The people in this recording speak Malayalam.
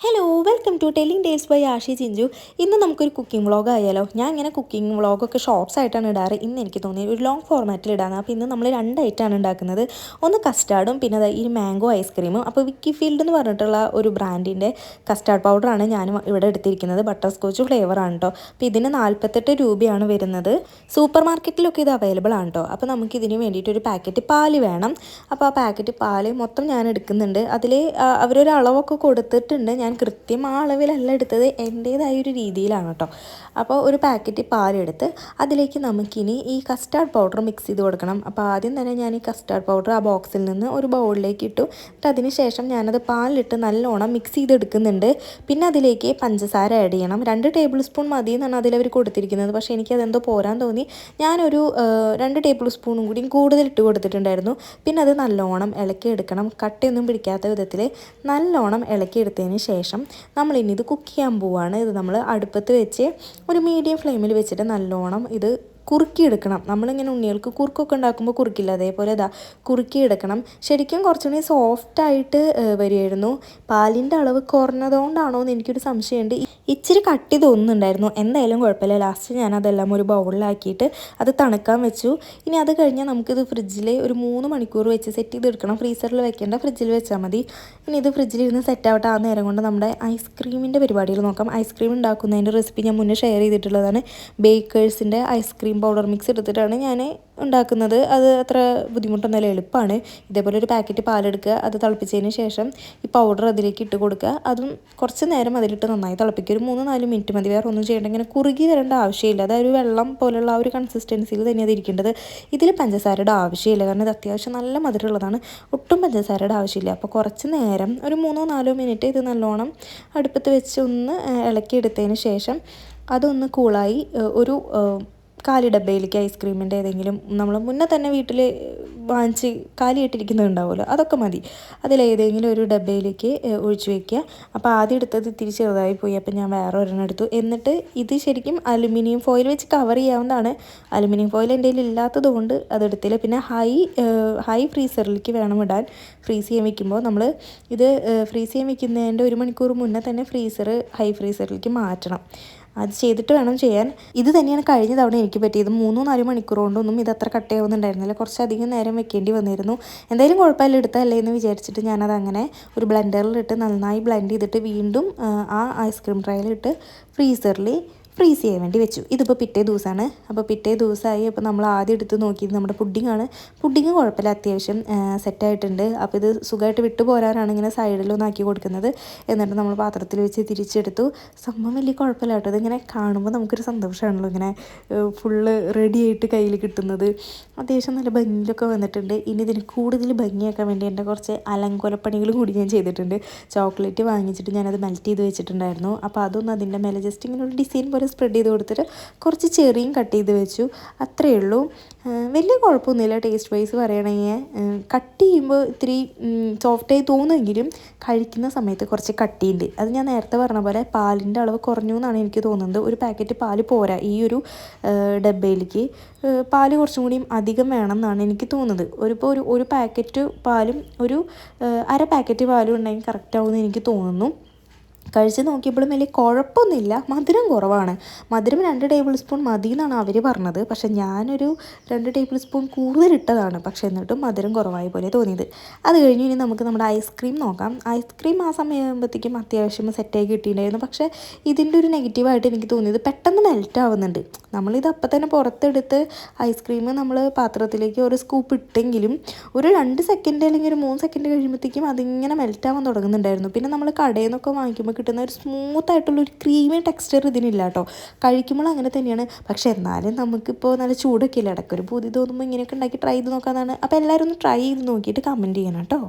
Hello welcome to telling tales by Ashi Chinchu. ഇന്ന് നമുക്കൊരു കുക്കിംഗ് വ്ളോഗ് ആയാലോ. ഞാൻ ഇങ്ങനെ കുക്കിംഗ് വ്ളോഗൊക്കെ ഷോർട്സ് ആയിട്ടാണ് ഇടാറ്. ഇന്ന് എനിക്ക് തോന്നി ഒരു ലോങ് ഫോർമാറ്റിൽ ഇടാണ്. അപ്പോൾ ഇന്ന് നമ്മൾ 2 ഐറ്റമാണ് ഉണ്ടാക്കുന്നത്. ഒന്ന് കസ്റ്റാർഡും പിന്നെ ഈ മാംഗോ ഐസ്ക്രീമും. അപ്പോൾ വിക്കി ഫീൽഡ് എന്ന് പറഞ്ഞിട്ടുള്ള ഒരു ബ്രാൻഡിൻ്റെ കസ്റ്റാർഡ് പൗഡറാണ് ഞാനും ഇവിടെ എടുത്തിരിക്കുന്നത്. ബട്ടർ സ്കോച്ച് ഫ്ലേവറാണ് കേട്ടോ. അപ്പോൾ ഇതിന് 48 രൂപയാണ് വരുന്നത്. സൂപ്പർ മാർക്കറ്റിലൊക്കെ ഇത് അവൈലബിൾ ആണ് കേട്ടോ. അപ്പോൾ നമുക്ക് ഇതിന് വേണ്ടിയിട്ട് ഒരു പാക്കറ്റ് പാല് വേണം. അപ്പോൾ ആ പാക്കറ്റ് പാല് മൊത്തം ഞാൻ എടുക്കുന്നുണ്ട്. അതിൽ അവരൊരു അളവൊക്കെ കൊടുത്തിട്ടുണ്ട്. ഞാൻ കൃത്യം ആ അളവിലല്ല എടുത്തത്, എൻ്റേതായൊരു രീതിയിലാണ് കേട്ടോ. അപ്പോൾ ഒരു പാക്കറ്റ് പാലെടുത്ത് അതിലേക്ക് നമുക്കിനി ഈ കസ്റ്റാർഡ് പൗഡർ മിക്സ് ചെയ്ത് കൊടുക്കണം. അപ്പോൾ ആദ്യം തന്നെ ഞാൻ ഈ കസ്റ്റാർഡ് പൗഡർ ആ ബോക്സിൽ നിന്ന് ഒരു ബൗളിലേക്ക് ഇട്ടു. എന്നിട്ട് അതിന് ശേഷം ഞാനത് പാലിലിട്ട് നല്ലോണം മിക്സ് ചെയ്തെടുക്കുന്നുണ്ട്. പിന്നെ അതിലേക്ക് പഞ്ചസാര ആഡ് ചെയ്യണം. 2 ടേബിൾ സ്പൂൺ മതി എന്നാണ് അതിലവർ കൊടുത്തിരിക്കുന്നത്. പക്ഷേ എനിക്കതെന്തോ പോരാൻ തോന്നി. ഞാനൊരു 2 ടേബിൾ സ്പൂണും കൂടി കൂടുതൽ ഇട്ട് കൊടുത്തിട്ടുണ്ടായിരുന്നു. പിന്നെ അത് നല്ലോണം ഇളക്കിയെടുക്കണം. കട്ടയൊന്നും പിടിക്കാത്ത വിധത്തിൽ നല്ലോണം ഇളക്കിയെടുത്തതിന് ശേഷം നമ്മളിനി ഇത് കുക്ക് ചെയ്യാൻ പോവുകയാണ്. ഇത് നമ്മൾ അടുപ്പത്ത് വെച്ച് ഒരു മീഡിയം ഫ്ലെയിമിൽ വെച്ചിട്ട് നല്ലോണം ഇത് കുറുക്കിയെടുക്കണം. നമ്മളിങ്ങനെ ഉണ്ണികൾക്ക് കുറുക്കൊക്കെ ഉണ്ടാക്കുമ്പോൾ കുറുക്കില്ല, അതേപോലെ ഇതാ കുറുക്കിയെടുക്കണം. ശരിക്കും കുറച്ചുകൂടി സോഫ്റ്റായിട്ട് വരുമായിരുന്നു. പാലിൻ്റെ അളവ് കുറഞ്ഞതുകൊണ്ടാണോ എന്ന് എനിക്കൊരു സംശയമുണ്ട്. ഇച്ചിരി കട്ടി തോന്നുന്നുണ്ടായിരുന്നു. എന്തായാലും കുഴപ്പമില്ല. ലാസ്റ്റ് ഞാനതെല്ലാം ഒരു ബൗളിലാക്കിയിട്ട് അത് തണുക്കാൻ വെച്ചു. ഇനി അത് കഴിഞ്ഞാൽ നമുക്കിത് ഫ്രിഡ്ജിൽ ഒരു 3 മണിക്കൂർ വെച്ച് സെറ്റ് ചെയ്തെടുക്കണം. ഫ്രീസറിൽ വെക്കേണ്ട, ഫ്രിഡ്ജിൽ വെച്ചാൽ മതി. ഇനി ഇത് ഫ്രിഡ്ജിലിരുന്ന് സെറ്റാവട്ടെ. ആ നേരം കൊണ്ട് നമ്മുടെ ഐസ്ക്രീമിൻ്റെ പരിപാടികൾ നോക്കാം. ഐസ്ക്രീം ഉണ്ടാക്കുന്നതിൻ്റെ റെസിപ്പി ഞാൻ മുന്നേ ഷെയർ ചെയ്തിട്ടുള്ളതാണ്. ബേക്കേഴ്സിൻ്റെ ഐസ്ക്രീം പൗഡർ മിക്സ് എടുത്തിട്ടാണ് ഞാൻ ഉണ്ടാക്കുന്നത്. അത് അത്ര ബുദ്ധിമുട്ടൊന്നുമല്ല, എളുപ്പമാണ്. ഇതേപോലെ ഒരു പാക്കറ്റ് പാലെടുക്കുക, അത് തിളപ്പിച്ചതിന് ശേഷം ഈ പൗഡർ അതിലേക്ക് ഇട്ട് കൊടുക്കുക. അതും കുറച്ച് നേരം അതിലിട്ട് നന്നായി തിളപ്പിക്കുക. ഒരു 3-4 മിനിറ്റ് മതി. വേറെ ഒന്നും ചെയ്യേണ്ട. ഇങ്ങനെ കുറുകി വരേണ്ട ആവശ്യമില്ല. അതായത് വെള്ളം പോലുള്ള ആ ഒരു കൺസിസ്റ്റൻസിയിൽ തന്നെ അത് ഇരിക്കേണ്ടത്. ഇതിൽ പഞ്ചസാരയുടെ ആവശ്യമില്ല, കാരണം ഇത് അത്യാവശ്യം നല്ല മധുരമുള്ളതാണ്. ഒട്ടും പഞ്ചസാരയുടെ ആവശ്യമില്ല. അപ്പോൾ കുറച്ച് നേരം ഒരു 3-4 മിനിറ്റ് ഇത് നല്ലോണം അടുപ്പത്ത് വെച്ച് ഒന്ന് ഇളക്കിയെടുത്തതിന് ശേഷം അതൊന്ന് കൂളായി ഒരു കാലി ഡബ്ബയിലേക്ക് ഐസ്ക്രീമിൻ്റെ ഏതെങ്കിലും നമ്മൾ മുന്നേ തന്നെ വീട്ടിൽ വാങ്ങിച്ച് കാലിയായിട്ടിരിക്കുന്നുണ്ടാവുമല്ലോ, അതൊക്കെ മതി. അതിലേതെങ്കിലും ഒരു ഡബ്ബയിലേക്ക് ഒഴിച്ച് വയ്ക്കുക. അപ്പോൾ ആദ്യം എടുത്തത് ഇത്തിരി ചെറുതായി പോയി. അപ്പോൾ ഞാൻ വേറെ ഒരെണ്ണം എടുത്തു. എന്നിട്ട് ഇത് ശരിക്കും അലുമിനിയം ഫോയിൽ വെച്ച് കവർ ചെയ്യാവുന്നതാണ്. അലുമിനിയം ഫോയിൽ എൻ്റെ കയ്യിൽ ഇല്ലാത്തത് കൊണ്ട് അതെടുത്തില്ല. പിന്നെ ഹൈ ഫ്രീസറിലേക്ക് വേണം ഇടാൻ. ഫ്രീസ് ചെയ്യാൻ വെക്കുമ്പോൾ നമ്മൾ ഇത് ഫ്രീസ് ചെയ്യാൻ വെക്കുന്നതിൻ്റെ 1 മണിക്കൂർ മുന്നേ തന്നെ ഹൈ ഫ്രീസറിലേക്ക് മാറ്റണം. അത് ചെയ്തിട്ട് വേണം ചെയ്യാൻ. ഇത് തന്നെയാണ് കഴിഞ്ഞ തവണ എനിക്ക് പറ്റിയത്. 3-4 മണിക്കൂർ കൊണ്ടൊന്നും ഇത് അത്ര കട്ടയാവുന്നുണ്ടായിരുന്നില്ല. കുറച്ചധികം നേരം വെക്കേണ്ടി വന്നിരുന്നു. എന്തായാലും കുഴപ്പമില്ല, എടുത്തല്ലേ എന്ന് വിചാരിച്ചിട്ട് ഞാനതങ്ങനെ ഒരു ബ്ലെൻഡറിലിട്ട് നന്നായി ബ്ലെൻഡ് ചെയ്തിട്ട് വീണ്ടും ആ ഐസ്ക്രീം ട്രേയിലിട്ട് ഫ്രീസറിൽ ഫ്രീസ് ചെയ്യാൻ വേണ്ടി വെച്ചു. ഇതിപ്പോൾ പിറ്റേ ദിവസമാണ്. അപ്പോൾ പിറ്റേ ദിവസമായി. അപ്പോൾ നമ്മൾ ആദ്യം എടുത്ത് നോക്കിയത് നമ്മുടെ പുഡിങ്ങാണ്. പുഡിങ് കുഴപ്പമില്ല, അത്യാവശ്യം സെറ്റായിട്ടുണ്ട്. അപ്പോൾ ഇത് സുഖമായിട്ട് വിട്ടു പോരാനാണ് ഇങ്ങനെ സൈഡിലൊന്നാക്കി കൊടുക്കുന്നത്. എന്നിട്ട് നമ്മൾ പാത്രത്തിൽ വെച്ച് തിരിച്ചെടുത്തു. സംഭവം വലിയ കുഴപ്പമില്ല കേട്ടോ. ഇതിങ്ങനെ കാണുമ്പോൾ നമുക്കൊരു സന്തോഷമാണല്ലോ, ഇങ്ങനെ ഫുള്ള് റെഡിയായിട്ട് കയ്യിൽ കിട്ടുന്നത്. അത്യാവശ്യം നല്ല ഭംഗിയിലൊക്കെ വന്നിട്ടുണ്ട്. ഇനി ഇതിന് കൂടുതൽ ഭംഗിയാക്കാൻ വേണ്ടി എൻ്റെ കുറച്ച് അലങ്കോലപ്പണികൾ കൂടി ഞാൻ ചെയ്തിട്ടുണ്ട്. ചോക്ലേറ്റ് വാങ്ങിച്ചിട്ട് ഞാനത് മെൽറ്റ് ചെയ്ത് വെച്ചിട്ടുണ്ടായിരുന്നു. അപ്പോൾ അതൊന്ന് അതിൻ്റെ മേലെ ജസ്റ്റ് ഇങ്ങനെ ഒരു ഡിസൈൻ പോലെ സ്പ്രെഡ് ചെയ്ത് കൊടുത്തിട്ട് കുറച്ച് ചെറിയും കട്ട് ചെയ്ത് വെച്ചു. അത്രയേ ഉള്ളൂ. വലിയ കുഴപ്പമൊന്നുമില്ല. ടേസ്റ്റ് വൈസ് പറയുകയാണെങ്കിൽ കട്ട് ചെയ്യുമ്പോൾ ഇത്തിരി സോഫ്റ്റായി തോന്നുമെങ്കിലും കഴിക്കുന്ന സമയത്ത് കുറച്ച് കട്ടിയുണ്ട്. അത് ഞാൻ നേരത്തെ പറഞ്ഞ പോലെ പാലിൻ്റെ അളവ് കുറഞ്ഞു എന്നാണ് എനിക്ക് തോന്നുന്നത്. ഒരു പാക്കറ്റ് പാല് പോരാ ഈ ഒരു ഡബ്ബയിലേക്ക്. പാല് കുറച്ചും കൂടിയും അധികം വേണം എന്നാണ് എനിക്ക് തോന്നുന്നത്. ഒരു പാക്കറ്റ് പാലും ഒരു അര പാക്കറ്റ് പാലും ഉണ്ടെങ്കിൽ കറക്റ്റാവുമെന്ന് എനിക്ക് തോന്നുന്നു. കഴിച്ച് നോക്കിയപ്പോഴും വലിയ കുഴപ്പമൊന്നുമില്ല. മധുരം കുറവാണ്. മധുരം 2 ടേബിൾ സ്പൂൺ മതി എന്നാണ് അവർ പറഞ്ഞത്. പക്ഷേ ഞാനൊരു 2 ടേബിൾ സ്പൂൺ കൂടുതൽ ഇട്ടതാണ്. പക്ഷേ എന്നിട്ടും മധുരം കുറവായ പോലെ തോന്നിയത്. അത് കഴിഞ്ഞ് ഇനി നമുക്ക് നമ്മുടെ ഐസ്ക്രീം നോക്കാം. ഐസ്ക്രീം ആ സമയമാകുമ്പോഴത്തേക്കും അത്യാവശ്യം സെറ്റായി കിട്ടിയിട്ടുണ്ടായിരുന്നു. പക്ഷേ ഇതിൻ്റെ ഒരു നെഗറ്റീവായിട്ട് എനിക്ക് തോന്നിയത് പെട്ടെന്ന് മെൽറ്റ് ആവുന്നുണ്ട്. നമ്മളിത് അപ്പം തന്നെ പുറത്തെടുത്ത് ഐസ്ക്രീം നമ്മൾ പാത്രത്തിലേക്ക് ഒരു സ്കൂപ്പ് ഇട്ടെങ്കിലും ഒരു 2 സെക്കൻഡ് അല്ലെങ്കിൽ ഒരു 3 സെക്കൻഡ് കഴിയുമ്പോഴത്തേക്കും അതിങ്ങനെ മെൽറ്റ് ആവാൻ തുടങ്ങുന്നുണ്ടായിരുന്നു. പിന്നെ നമ്മൾ കടയിൽ നിന്നൊക്കെ വാങ്ങിക്കുമ്പോൾ കിട്ടുന്ന ഒരു സ്മൂത്തായിട്ടുള്ളൊരു ക്രീമി ടെക്സ്ചർ ഇതിനില്ല കേട്ടോ. കഴിക്കുമ്പോൾ അങ്ങനെ തന്നെയാണ്. പക്ഷേ എന്നാലും നമുക്കിപ്പോൾ നല്ല ചൂടൊക്കെ ഇല്ല. ഇടയ്ക്കൊരു പൂതി തോന്നുമ്പോൾ ഇങ്ങനെയൊക്കെ ഉണ്ടാക്കി ട്രൈ ചെയ്ത് നോക്കാമെന്നാണ്. അപ്പോൾ എല്ലാവരും ഒന്ന് ട്രൈ ചെയ്ത് നോക്കിയിട്ട് കമൻറ്റ് ചെയ്യണം കേട്ടോ.